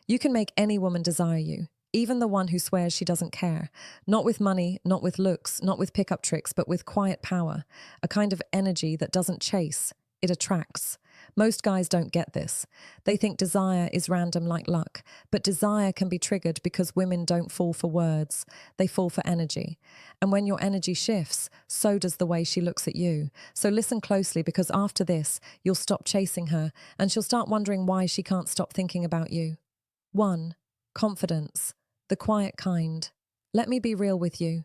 You can make any woman desire you, even the one who swears she doesn't care. Not with money, not with looks, not with pickup tricks, but with quiet power, a kind of energy that doesn't chase, it attracts. Most guys don't get this. They think desire is random like luck, but desire can be triggered because women don't fall for words, they fall for energy. And when your energy shifts, so does the way she looks at you. So listen closely, because after this, you'll stop chasing her and she'll start wondering why she can't stop thinking about you. 1. Confidence. The quiet kind. Let me be real with you.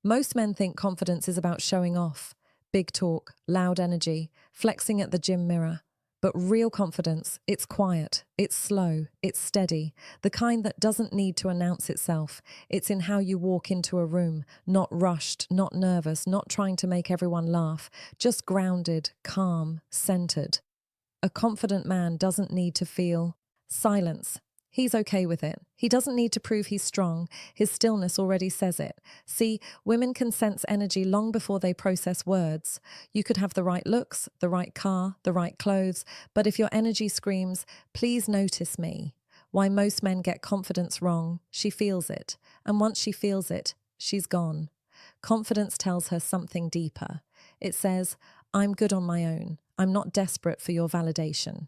Most men think confidence is about showing off. Big talk, loud energy, flexing at the gym mirror. But real confidence, it's quiet, it's slow, it's steady, the kind that doesn't need to announce itself. It's in how you walk into a room, not rushed, not nervous, not trying to make everyone laugh, just grounded, calm, centered. A confident man doesn't need to feel silence. He's okay with it. He doesn't need to prove he's strong. His stillness already says it. See, women can sense energy long before they process words. You could have the right looks, the right car, the right clothes, but if your energy screams, "Please notice me," why most men get confidence wrong, she feels it. And once she feels it, she's gone. Confidence tells her something deeper. It says, "I'm good on my own. I'm not desperate for your validation."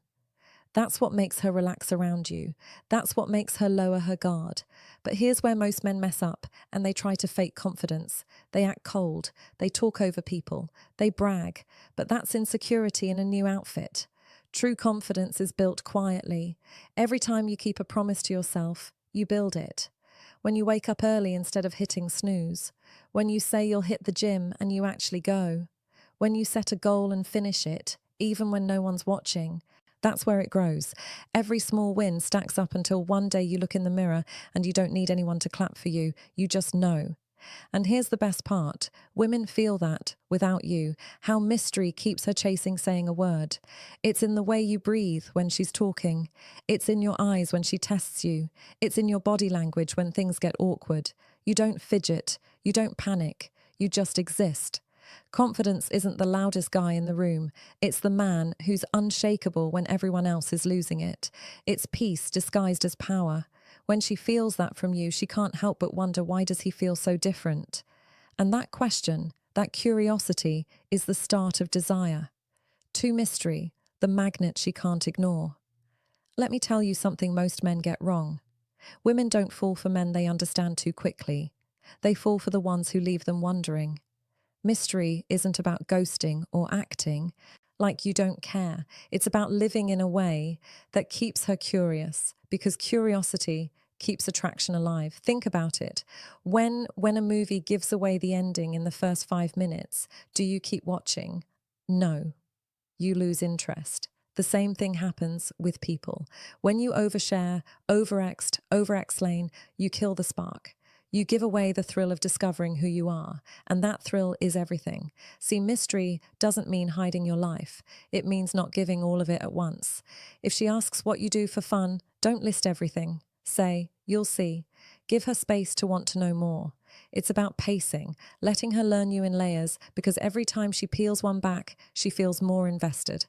That's what makes her relax around you. That's what makes her lower her guard. But here's where most men mess up, and they try to fake confidence. They act cold. They talk over people. They brag. But that's insecurity in a new outfit. True confidence is built quietly. Every time you keep a promise to yourself, you build it. When you wake up early instead of hitting snooze. When you say you'll hit the gym and you actually go. When you set a goal and finish it, even when no one's watching. That's where it grows. Every small win stacks up until one day you look in the mirror and you don't need anyone to clap for you. You just know. And here's the best part. Women feel that without you, how mystery keeps her chasing saying a word. It's in the way you breathe when she's talking. It's in your eyes when she tests you. It's in your body language when things get awkward. You don't fidget. You don't panic. You just exist. Confidence isn't the loudest guy in the room. It's the man who's unshakable when everyone else is losing it. It's peace disguised as power. When she feels that from you, she can't help but wonder, why does he feel so different? And that question, that curiosity, is the start of desire. To mystery, the magnet she can't ignore. Let me tell you something most men get wrong. Women don't fall for men they understand too quickly. They fall for the ones who leave them wondering. Mystery isn't about ghosting or acting like you don't care. It's about living in a way that keeps her curious, because curiosity keeps attraction alive. Think about it. When a movie gives away the ending in the first 5 minutes, do you keep watching? No. You lose interest. The same thing happens with people. When you overshare, over-explain, you kill the spark. You give away the thrill of discovering who you are, and that thrill is everything. See, mystery doesn't mean hiding your life. It means not giving all of it at once. If she asks what you do for fun, don't list everything. Say, "You'll see." Give her space to want to know more. It's about pacing, letting her learn you in layers, because every time she peels one back, she feels more invested.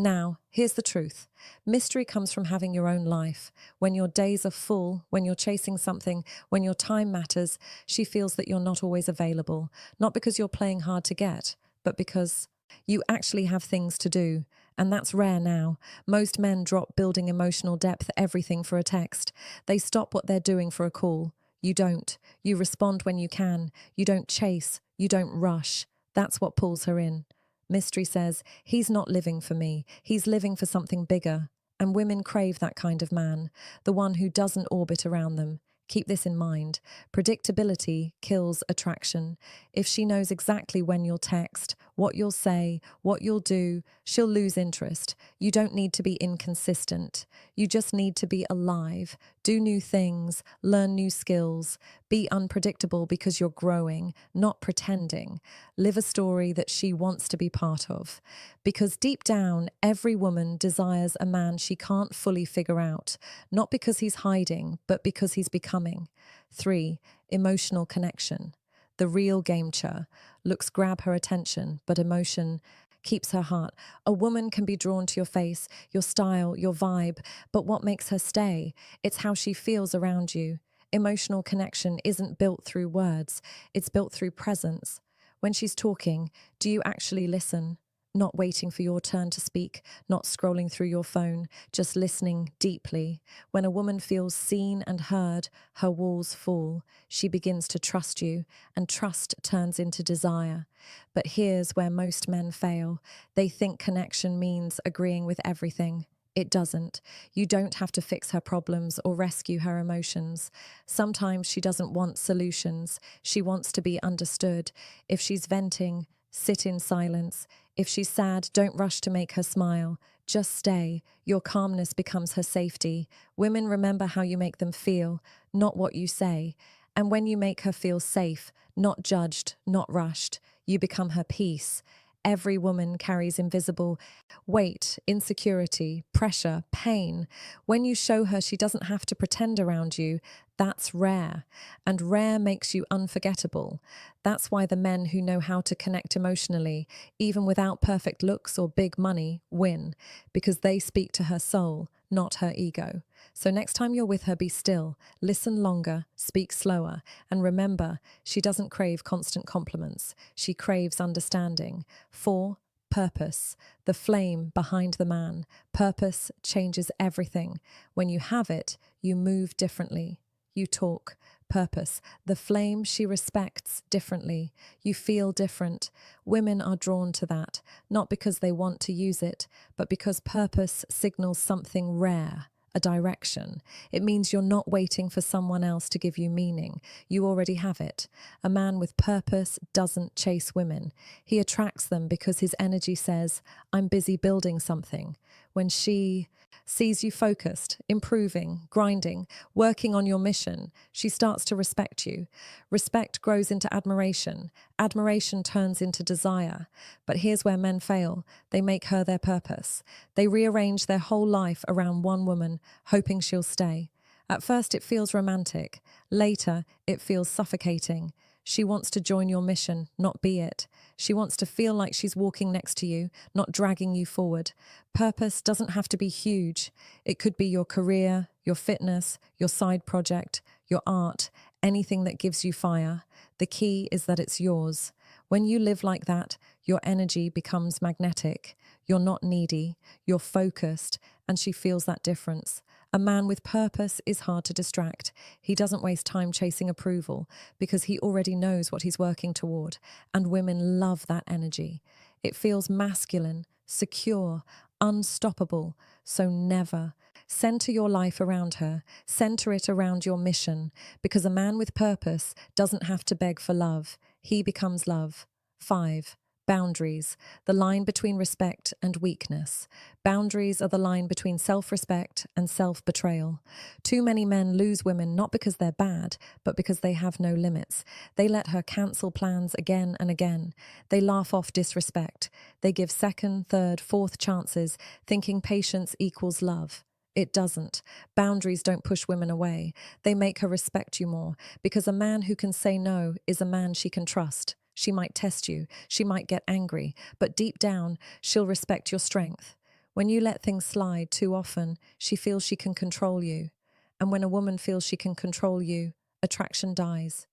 Now, here's the truth. Mystery comes from having your own life. When your days are full, when you're chasing something, when your time matters, she feels that you're not always available. Not because you're playing hard to get, but because you actually have things to do. And that's rare now. Most men drop building emotional depth everything for a text. They stop what they're doing for a call. You don't. You respond when you can. You don't chase. You don't rush. That's what pulls her in. Mystery says, he's not living for me, he's living for something bigger. And women crave that kind of man, the one who doesn't orbit around them. Keep this in mind. Predictability kills attraction. If she knows exactly when you'll text, what you'll say, what you'll do, she'll lose interest. You don't need to be inconsistent. You just need to be alive, do new things, learn new skills, be unpredictable because you're growing, not pretending. Live a story that she wants to be part of. Because deep down, every woman desires a man she can't fully figure out, not because he's hiding, but because he's becoming. 3. Emotional connection. The real game changer. Looks grab her attention, but emotion keeps her heart. A woman can be drawn to your face, your style, your vibe, but what makes her stay? It's how she feels around you. Emotional connection isn't built through words, it's built through presence. When she's talking, do you actually listen? Not waiting for your turn to speak, not scrolling through your phone, just listening deeply. When a woman feels seen and heard, her walls fall. She begins to trust you, and trust turns into desire. But here's where most men fail. They think connection means agreeing with everything. It doesn't. You don't have to fix her problems or rescue her emotions. Sometimes she doesn't want solutions. She wants to be understood. If she's venting, sit in silence. If she's sad, don't rush to make her smile. Just stay. Your calmness becomes her safety. Women remember how you make them feel, not what you say. And when you make her feel safe, not judged, not rushed, you become her peace. Every woman carries invisible weight, insecurity, pressure, pain. When you show her she doesn't have to pretend around you, that's rare. And rare makes you unforgettable. That's why the men who know how to connect emotionally, even without perfect looks or big money, win. Because they speak to her soul, not her ego. So next time you're with her, be still, listen longer, speak slower, and remember, she doesn't crave constant compliments. She craves understanding. 4. Purpose, the flame behind the man. Purpose changes everything. When you have it, you move differently. You talk. Purpose, the flame she respects differently. You feel different. Women are drawn to that, not because they want to use it, but because purpose signals something rare. A direction. It means you're not waiting for someone else to give you meaning. You already have it. A man with purpose doesn't chase women. He attracts them because his energy says, I'm busy building something. When she sees you focused, improving, grinding, working on your mission, she starts to respect you. Respect grows into admiration. Admiration turns into desire. But here's where men fail. They make her their purpose. They rearrange their whole life around one woman, hoping she'll stay. At first it feels romantic. Later it feels suffocating. She wants to join your mission, not be it. She wants to feel like she's walking next to you, not dragging you forward. Purpose doesn't have to be huge. It could be your career, your fitness, your side project, your art, anything that gives you fire. The key is that it's yours. When you live like that, your energy becomes magnetic. You're not needy, you're focused, and she feels that difference. A man with purpose is hard to distract. He doesn't waste time chasing approval because he already knows what he's working toward, and women love that energy. It feels masculine, secure, unstoppable, so never. Center your life around her. Center it around your mission, because a man with purpose doesn't have to beg for love. He becomes love. 5. Boundaries, the line between respect and weakness. Boundaries are the line between self-respect and self-betrayal. Too many men lose women not because they're bad, but because they have no limits. They let her cancel plans again and again. They laugh off disrespect. They give second, third, fourth chances, thinking patience equals love. It doesn't. Boundaries don't push women away. They make her respect you more, because a man who can say no is a man she can trust. She might test you, she might get angry, but deep down, she'll respect your strength. When you let things slide too often, she feels she can control you. And when a woman feels she can control you, attraction dies.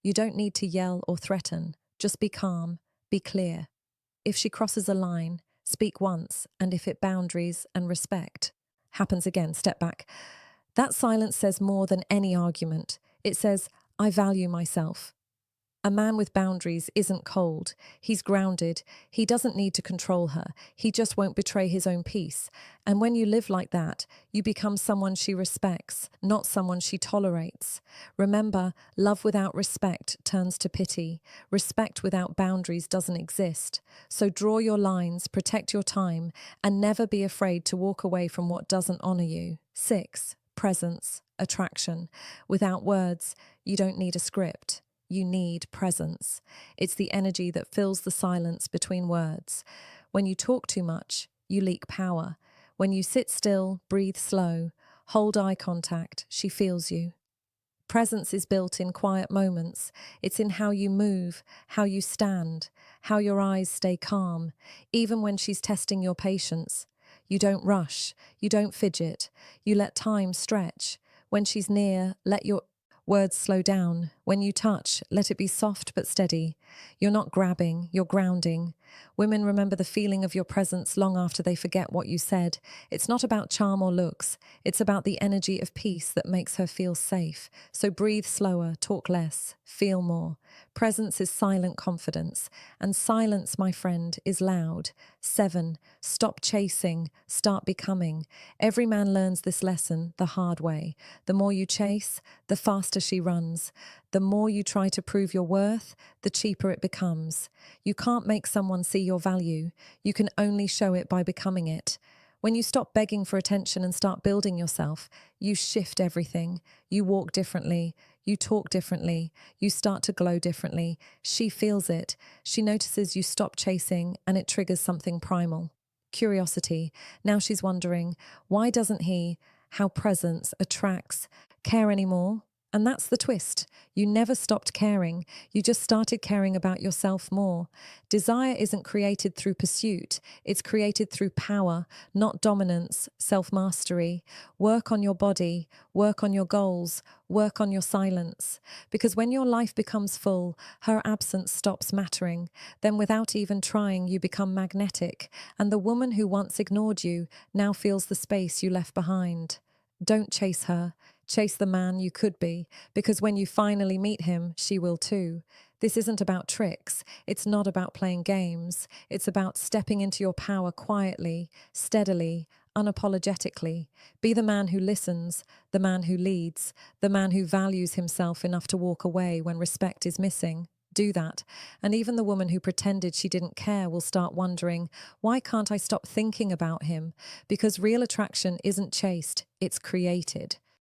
You don't need to yell or threaten. Just be calm, be clear. If she crosses a line, speak once, and if it boundaries and respect happens again, step back. That silence says more than any argument. It says, I value myself. A man with boundaries isn't cold. He's grounded. He doesn't need to control her. He just won't betray his own peace. And when you live like that, you become someone she respects, not someone she tolerates. Remember, love without respect turns to pity. Respect without boundaries doesn't exist. So draw your lines, protect your time, and never be afraid to walk away from what doesn't honor you. 6. Presence, attraction. Without words, you don't need a script. You need presence. It's the energy that fills the silence between words. When you talk too much, you leak power. When you sit still, breathe slow, hold eye contact, she feels you. Presence is built in quiet moments. It's in how you move, how you stand, how your eyes stay calm, even when she's testing your patience. You don't rush, you don't fidget, you let time stretch. When she's near, let your words slow down. When you touch, let it be soft but steady. You're not grabbing, you're grounding. Women remember the feeling of your presence long after they forget what you said. It's not about charm or looks. It's about the energy of peace that makes her feel safe. So breathe slower, talk less, feel more. Presence is silent confidence, and silence, my friend, is loud. 7. Stop chasing, start becoming. Every man learns this lesson the hard way. The more you chase, the faster she runs. The more you try to prove your worth, the cheaper it becomes. You can't make someone see your value. You can only show it by becoming it. When you stop begging for attention and start building yourself, you shift everything. You walk differently. You talk differently. You start to glow differently. She feels it. She notices you stop chasing, and it triggers something primal. Curiosity. Now she's wondering, why doesn't he, how presence attracts, care anymore? And that's the twist. You never stopped caring. You just started caring about yourself more. Desire isn't created through pursuit. It's created through power, not dominance, self-mastery. Work on your body, work on your goals, work on your silence. Because when your life becomes full, her absence stops mattering. Then without even trying, you become magnetic. And the woman who once ignored you now feels the space you left behind. Don't chase her. Chase the man you could be, because when you finally meet him, she will too. This isn't about tricks. It's not about playing games. It's about stepping into your power quietly, steadily, unapologetically. Be the man who listens, the man who leads, the man who values himself enough to walk away when respect is missing. Do that. And even the woman who pretended she didn't care will start wondering, why can't I stop thinking about him? Because real attraction isn't chased, it's created.